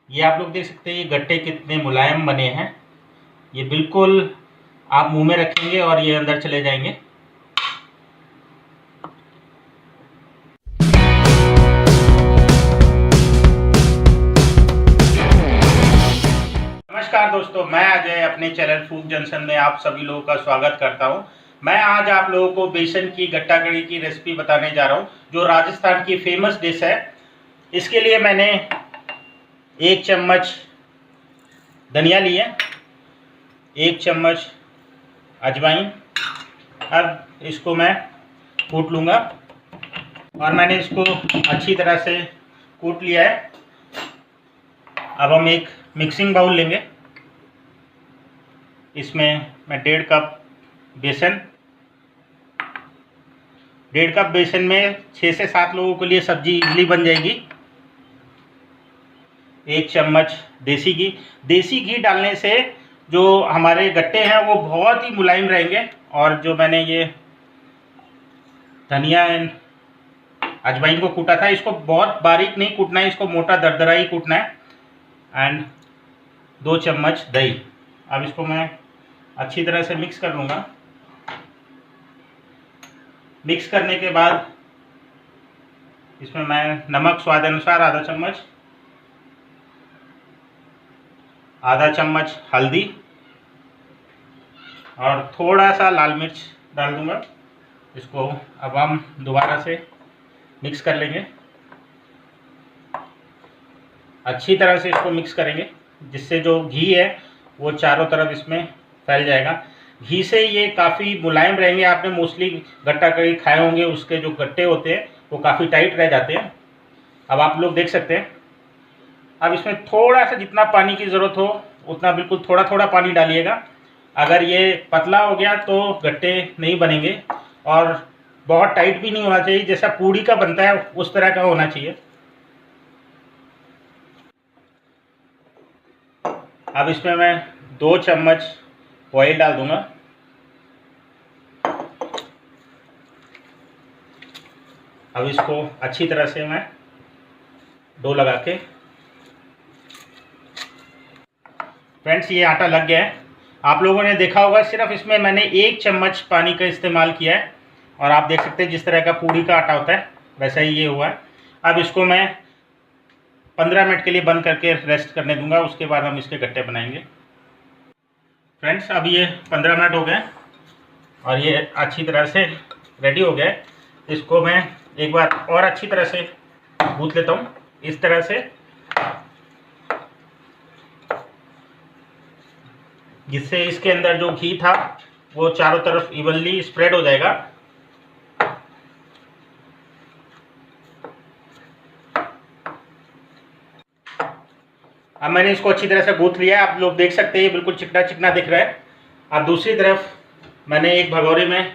ये आप लोग देख सकते हैं ये गट्टे कितने मुलायम बने हैं। ये बिल्कुल आप मुंह में रखेंगे और ये अंदर चले जाएंगे। नमस्कार दोस्तों, मैं अजय अपने चैनल फूड जंक्शन में आप सभी लोगों का स्वागत करता हूं। मैं आज आप लोगों को बेसन की गट्टा कड़ी की रेसिपी बताने जा रहा हूं, जो राजस्थान की फेमस डिश है। इसके लिए मैंने 1 चम्मच धनिया लिए, 1 चम्मच अजवाइन। अब इसको मैं कूट लूँगा और मैंने इसको अच्छी तरह से कूट लिया है। अब हम एक मिक्सिंग बाउल लेंगे। इसमें मैं 1.5 कप बेसन, 1.5 कप बेसन में 6 से 7 लोगों के लिए सब्जी इजली बन जाएगी। 1 चम्मच देसी घी। देसी घी डालने से जो हमारे गट्टे हैं वो बहुत ही मुलायम रहेंगे। और जो मैंने ये धनिया एंड अजवाइन को कूटा था, इसको बहुत बारीक नहीं कूटना है, इसको मोटा दरदरा ही कूटना है। एंड 2 चम्मच दही। अब इसको मैं अच्छी तरह से मिक्स कर लूँगा। मिक्स करने के बाद इसमें मैं नमक स्वाद अनुसार आधा चम्मच हल्दी और थोड़ा सा लाल मिर्च डाल दूँगा। इसको अब हम दोबारा से मिक्स कर लेंगे। अच्छी तरह से इसको मिक्स करेंगे, जिससे जो घी है वो चारों तरफ इसमें फैल जाएगा। घी से ये काफ़ी मुलायम रहेंगे। आपने मोस्टली गट्टा कड़ी खाए होंगे, उसके जो गट्टे होते हैं वो काफ़ी टाइट रह जाते हैं। अब आप लोग देख सकते हैं। अब इसमें थोड़ा सा जितना पानी की ज़रूरत हो उतना बिल्कुल थोड़ा थोड़ा पानी डालिएगा। अगर ये पतला हो गया तो गट्टे नहीं बनेंगे, और बहुत टाइट भी नहीं होना चाहिए, जैसा पूड़ी का बनता है उस तरह का होना चाहिए। अब इसमें मैं 2 चम्मच ऑयल डाल दूंगा। अब इसको अच्छी तरह से मैं डो लगा के, फ्रेंड्स ये आटा लग गया है। आप लोगों ने देखा होगा सिर्फ इसमें मैंने 1 चम्मच पानी का इस्तेमाल किया है, और आप देख सकते हैं जिस तरह का पूड़ी का आटा होता है वैसा ही ये हुआ है। अब इसको मैं 15 मिनट के लिए बंद करके रेस्ट करने दूंगा, उसके बाद हम इसके गट्टे बनाएंगे। फ्रेंड्स अब ये 15 मिनट हो गए और ये अच्छी तरह से रेडी हो गया। इसको मैं एक बार और अच्छी तरह से गूंथ लेता हूँ, इस तरह से, जिससे इसके अंदर जो घी था वो चारों तरफ इवनली स्प्रेड हो जाएगा। अब मैंने इसको अच्छी तरह से गूंथ लिया है। आप लोग देख सकते हैं ये बिल्कुल चिकना चिकना दिख रहा है। अब दूसरी तरफ मैंने एक भगोरे में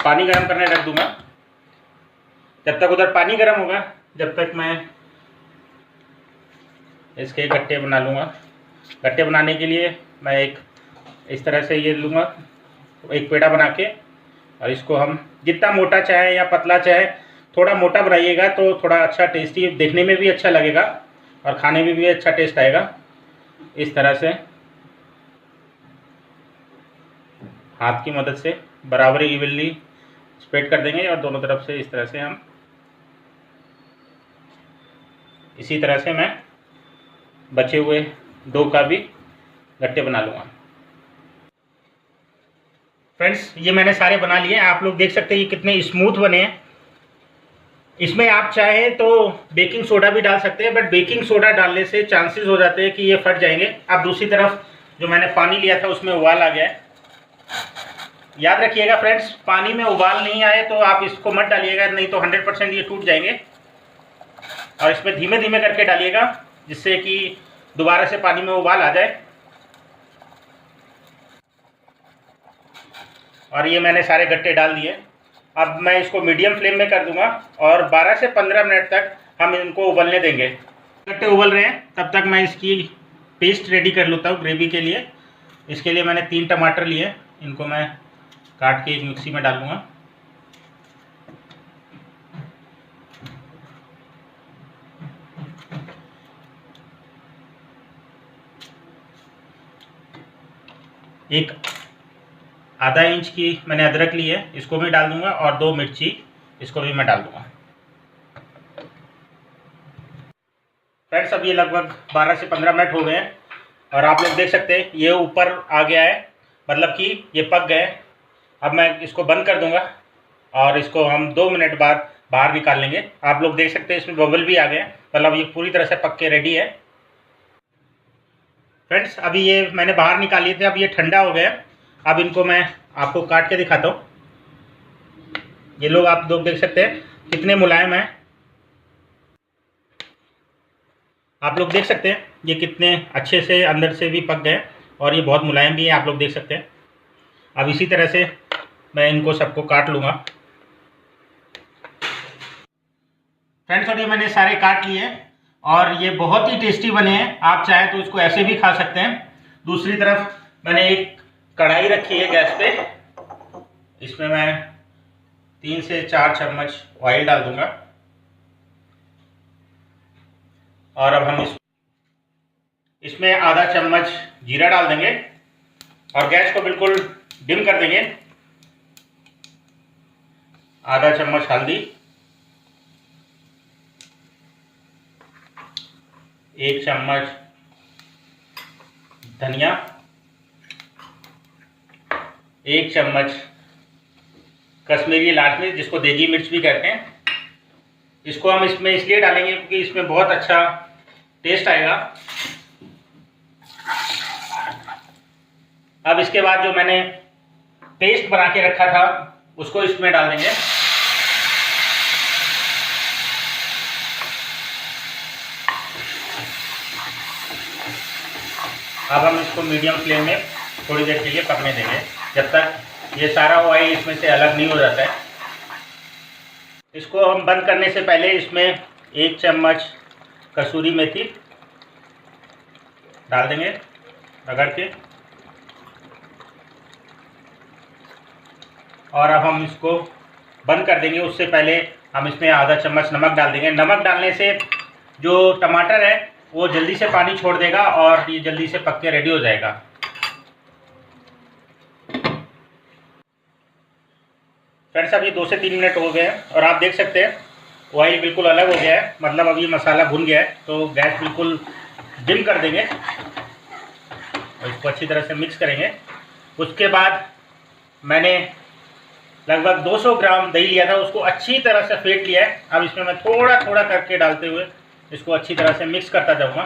पानी गर्म करने रख दूंगा। जब तक उधर पानी गर्म होगा, जब तक मैं इसके गट्टे बना लूँगा। गट्टे बनाने के लिए मैं एक इस तरह से ये लूँगा, एक पेड़ा बना के, और इसको हम जितना मोटा चाहे या पतला चाहे, थोड़ा मोटा बनाइएगा तो थोड़ा अच्छा टेस्टी, देखने में भी अच्छा लगेगा और खाने में भी अच्छा टेस्ट आएगा। इस तरह से हाथ की मदद से बराबरी इवनली स्प्रेड कर देंगे, और दोनों तरफ से इस तरह से हम, इसी तरह से मैं बचे हुए डो का भी गट्टे बना लूँगा। फ्रेंड्स ये मैंने सारे बना लिए हैं। आप लोग देख सकते हैं ये कितने स्मूथ बने हैं। इसमें आप चाहें तो बेकिंग सोडा भी डाल सकते हैं, बट बेकिंग सोडा डालने से चांसेस हो जाते हैं कि ये फट जाएंगे। अब दूसरी तरफ जो मैंने पानी लिया था उसमें उबाल आ गया है। याद रखिएगा फ्रेंड्स, पानी में उबाल नहीं आए तो आप इसको मत डालिएगा, नहीं तो 100% ये टूट जाएंगे। और इसमें धीमे धीमे करके डालिएगा, जिससे कि दोबारा से पानी में उबाल आ जाए। और ये मैंने सारे गट्टे डाल दिए। अब मैं इसको मीडियम फ्लेम में कर दूंगा और 12 से 15 मिनट तक हम इनको उबलने देंगे। गट्टे उबल रहे हैं, तब तक मैं इसकी पेस्ट रेडी कर लेता हूँ ग्रेवी के लिए। इसके लिए मैंने 3 टमाटर लिए, इनको मैं काट के एक मिक्सी में डालूंगा। एक आधा इंच की मैंने अदरक ली है, इसको भी डाल दूंगा, और 2 मिर्ची इसको भी मैं डाल दूंगा। फ्रेंड्स अब ये लगभग 12 से 15 मिनट हो गए हैं और आप लोग देख सकते हैं ये ऊपर आ गया है, मतलब कि ये पक गए। अब मैं इसको बंद कर दूंगा और इसको हम 2 मिनट बाद बाहर निकाल लेंगे। आप लोग देख सकते हैं इसमें बबल भी आ गए, मतलब ये पूरी तरह से पक के रेडी है। फ्रेंड्स अभी ये मैंने बाहर निकाल लिए थे, अब ये ठंडा हो गया। अब इनको मैं आपको काट के दिखाता हूँ। ये लोग आप लोग देख सकते हैं कितने मुलायम हैं। आप लोग देख सकते हैं ये कितने अच्छे से अंदर से भी पक गए और ये बहुत मुलायम भी है, आप लोग देख सकते हैं। अब इसी तरह से मैं इनको सबको काट लूँगा। फ्रेंड्स और ये मैंने सारे काट लिए और ये बहुत ही टेस्टी बने हैं। आप चाहें तो इसको ऐसे भी खा सकते हैं। दूसरी तरफ मैंने एक कढ़ाई रखी है गैस पे, इसमें मैं 3 से 4 चम्मच ऑयल डाल दूंगा और अब हम इसमें आधा चम्मच जीरा डाल देंगे और गैस को बिल्कुल डिम कर देंगे। आधा चम्मच हल्दी, 1 चम्मच धनिया, 1 चम्मच कश्मीरी लाल मिर्च जिसको देगी मिर्च भी कहते हैं। इसको हम इसमें इसलिए डालेंगे क्योंकि इसमें बहुत अच्छा टेस्ट आएगा। अब इसके बाद जो मैंने पेस्ट बना के रखा था उसको इसमें डाल देंगे। अब हम इसको मीडियम फ्लेम में थोड़ी देर के लिए पकने देंगे जब तक ये सारा ऑयल इसमें से अलग नहीं हो जाता है। इसको हम बंद करने से पहले इसमें 1 चम्मच कसूरी मेथी डाल देंगे रगड़ के, और अब हम इसको बंद कर देंगे। उससे पहले हम इसमें आधा चम्मच नमक डाल देंगे। नमक डालने से जो टमाटर है वो जल्दी से पानी छोड़ देगा और ये जल्दी से पक के रेडी हो जाएगा। फ्रेंड्स अब ये 2 से 3 मिनट हो गए हैं और आप देख सकते हैं ऑयल बिल्कुल अलग हो गया है, मतलब अब ये मसाला भुन गया है। तो गैस बिल्कुल डिम कर देंगे और इसको अच्छी तरह से मिक्स करेंगे। उसके बाद मैंने लगभग 200 ग्राम दही लिया था, उसको अच्छी तरह से फेंट लिया है। अब इसमें मैं थोड़ा थोड़ा करके डालते हुए इसको अच्छी तरह से मिक्स करता जाऊंगा।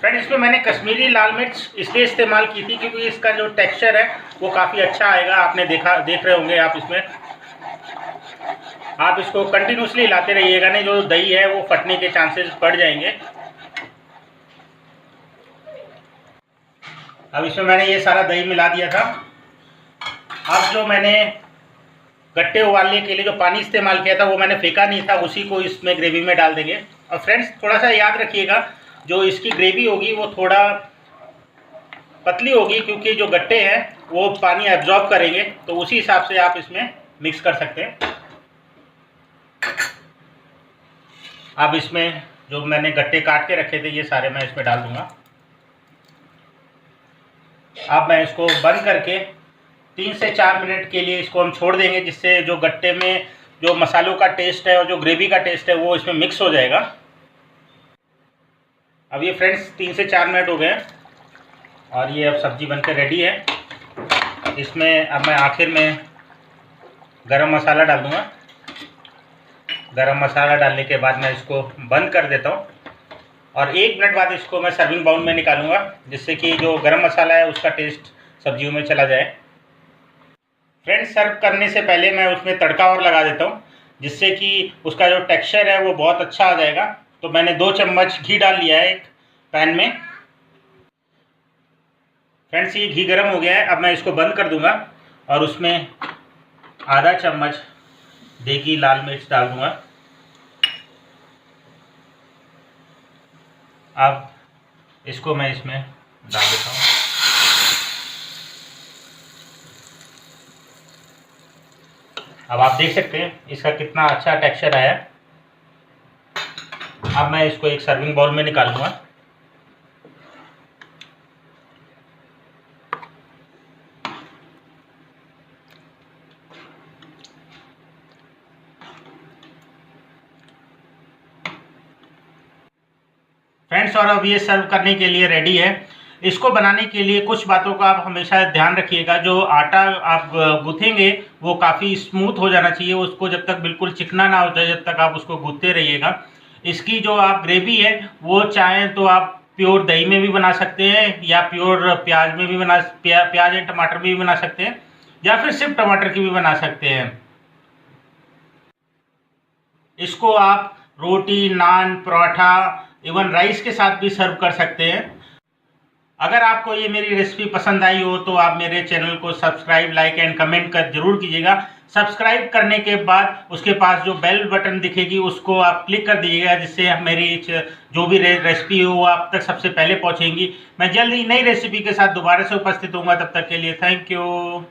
फ्रेंड इसमें मैंने कश्मीरी लाल मिर्च इसलिए इस्तेमाल की थी क्योंकि इसका जो टेक्सचर है वो काफ़ी अच्छा आएगा। आपने देख रहे होंगे आप इसमें। आप इसको कंटिन्यूसली हिलाते रहिएगा, नहीं जो दही है वो फटने के चांसेस बढ़ जाएंगे। अब इसमें मैंने ये सारा दही मिला दिया था। अब जो मैंने गट्टे उबालने के लिए जो पानी इस्तेमाल किया था वो मैंने फेंका नहीं था, उसी को इसमें ग्रेवी में डाल देंगे। और फ्रेंड्स थोड़ा सा याद रखिएगा जो इसकी ग्रेवी होगी वो थोड़ा पतली होगी क्योंकि जो गट्टे हैं वो पानी एब्जॉर्ब करेंगे, तो उसी हिसाब से आप इसमें मिक्स कर सकते हैं। अब इसमें जो मैंने गट्टे काट के रखे थे ये सारे मैं इसमें डाल दूंगा। अब मैं इसको बंद करके 3 से 4 मिनट के लिए इसको हम छोड़ देंगे, जिससे जो गट्टे में जो मसालों का टेस्ट है और जो ग्रेवी का टेस्ट है वो इसमें मिक्स हो जाएगा। अब ये फ्रेंड्स 3 से 4 मिनट हो गए हैं और ये अब सब्ज़ी बनकर रेडी है। इसमें अब मैं आखिर में गरम मसाला डाल दूँगा। गरम मसाला डालने के बाद मैं इसको बंद कर देता हूँ और 1 मिनट बाद इसको मैं सर्विंग बाउल में निकालूंगा, जिससे कि जो गरम मसाला है उसका टेस्ट सब्जियों में चला जाए। फ्रेंड्स सर्व करने से पहले मैं उसमें तड़का और लगा देता हूँ, जिससे कि उसका जो टेक्सचर है वो बहुत अच्छा आ जाएगा। तो मैंने 2 चम्मच घी डाल लिया है एक पैन में। फ्रेंड्स ये घी गर्म हो गया है। अब मैं इसको बंद कर दूंगा और उसमें आधा चम्मच देगी लाल मिर्च डाल दूंगा। अब इसको मैं इसमें डाल देता हूँ। अब आप देख सकते हैं इसका कितना अच्छा टेक्सचर आया है। अब मैं इसको एक सर्विंग बाउल में निकाल लूँगा। फ्रेंड्स, और अब ये सर्व करने के लिए रेडी है। इसको बनाने के लिए कुछ बातों का आप हमेशा ध्यान रखिएगा। जो आटा आप गूँथेंगे वो काफ़ी स्मूथ हो जाना चाहिए, उसको जब तक बिल्कुल चिकना ना हो जाए जब तक आप उसको गूँथते रहिएगा। इसकी जो आप ग्रेवी है वो चाहें तो आप प्योर दही में भी बना सकते हैं, या प्योर प्याज में भी प्याज एंड टमाटर में भी बना सकते हैं, या फिर सिर्फ टमाटर की भी बना सकते हैं। इसको आप रोटी, नान, पराठा, इवन राइस के साथ भी सर्व कर सकते हैं। अगर आपको ये मेरी रेसिपी पसंद आई हो तो आप मेरे चैनल को सब्सक्राइब, लाइक एंड कमेंट कर जरूर कीजिएगा। सब्सक्राइब करने के बाद उसके पास जो बेल बटन दिखेगी उसको आप क्लिक कर दीजिएगा, जिससे मेरी जो भी रेसिपी हो वो आप तक सबसे पहले पहुंचेंगी। मैं जल्द ही नई रेसिपी के साथ दोबारा से उपस्थित होऊंगा। तब तक के लिए थैंक यू।